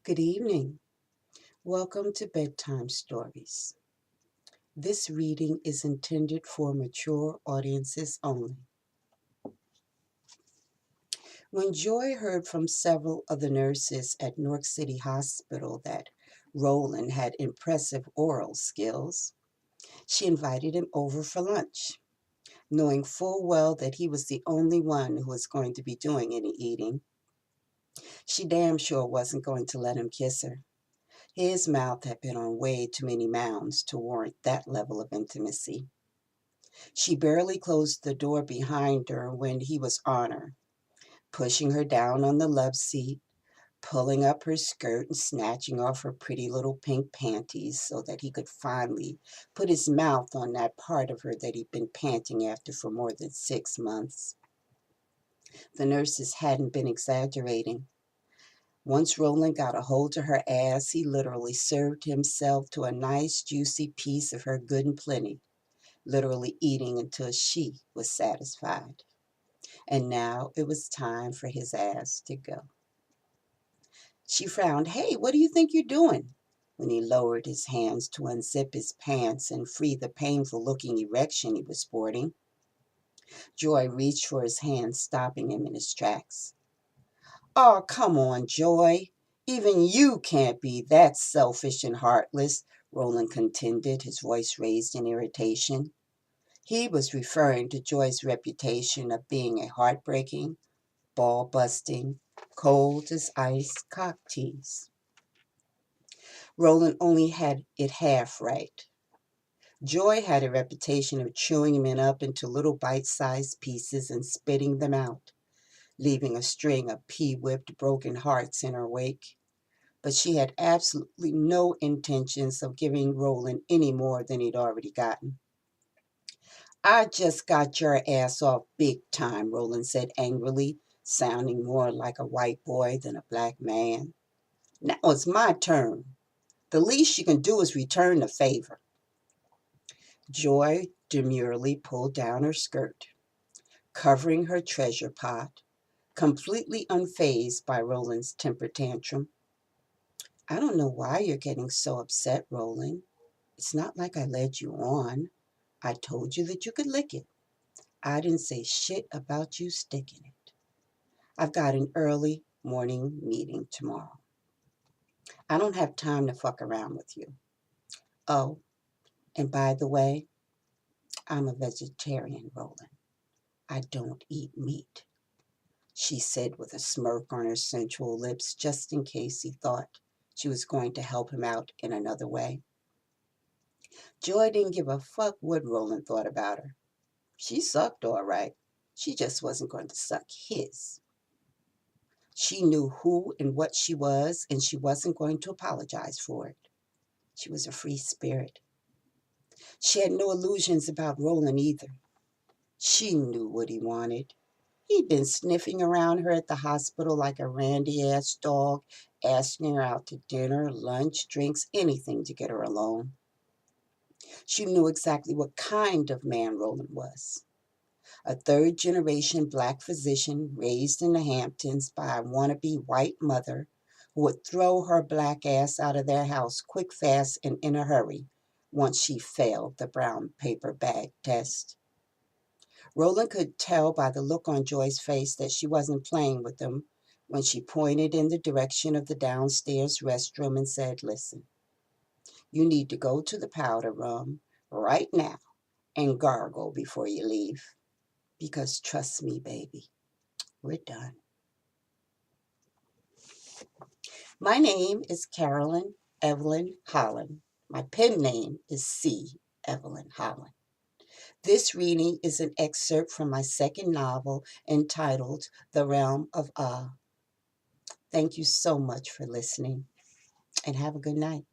Good evening. Welcome to Bedtime Stories. This reading is intended for mature audiences only. When Joy heard from several of the nurses at Newark City Hospital that Rollin had impressive oral skills, she invited him over for lunch, knowing full well that he was the only one who was going to be doing any eating. She damn sure wasn't going to let him kiss her. His mouth had been on way too many mounds to warrant that level of intimacy. She barely closed the door behind her when he was on her, pushing her down on the love seat, pulling up her skirt and snatching off her pretty little pink panties so that he could finally put his mouth on that part of her that he'd been panting after for more than 6 months. The nurses hadn't been exaggerating. Once Rollin got a hold of her ass, he literally served himself to a nice, juicy piece of her good and plenty, literally eating until she was satisfied. And now it was time for his ass to go. She frowned. "Hey, what do you think you're doing?" When he lowered his hands to unzip his pants and free the painful-looking erection he was sporting. Joy reached for his hand, stopping him in his tracks. "Oh, come on, Joy. Even you can't be that selfish and heartless," Rollin contended, his voice raised in irritation. He was referring to Joy's reputation of being a heartbreaking, ball-busting, cold-as-ice cock tease. Rollin only had it half right. Joy had a reputation of chewing men up into little bite-sized pieces and spitting them out, leaving a string of pea-whipped broken hearts in her wake. But she had absolutely no intentions of giving Rollin any more than he'd already gotten. "I just got your ass off big time," Rollin said angrily, sounding more like a white boy than a black man. "Now it's my turn. The least you can do is return the favor." Joy demurely pulled down her skirt, covering her treasure pot, completely unfazed by Rollin's temper tantrum. "I don't know why you're getting so upset, Rollin. It's not like I led you on. I told you that you could lick it. I didn't say shit about you sticking it. I've got an early morning meeting tomorrow. I don't have time to fuck around with you. Oh, and by the way, I'm a vegetarian, Rollin. I don't eat meat," she said with a smirk on her sensual lips, just in case he thought she was going to help him out in another way. Joy didn't give a fuck what Rollin thought about her. She sucked all right. She just wasn't going to suck his. She knew who and what she was, and she wasn't going to apologize for it. She was a free spirit. She had no illusions about Rollin either. She knew what he wanted. He'd been sniffing around her at the hospital like a randy-ass dog, asking her out to dinner, lunch, drinks, anything to get her alone. She knew exactly what kind of man Rollin was. A third-generation black physician raised in the Hamptons by a wannabe white mother who would throw her black ass out of their house quick, fast, and in a hurry once she failed the brown paper bag test. Rollin could tell by the look on Joy's face that she wasn't playing with him when she pointed in the direction of the downstairs restroom and said, "Listen, you need to go to the powder room right now and gargle before you leave. Because trust me, baby, we're done." My name is Carolyn Evelyn-Holland. My pen name is C. Evelyn-Holland. This reading is an excerpt from my second novel entitled The Realm of Ah. Thank you so much for listening, and have a good night.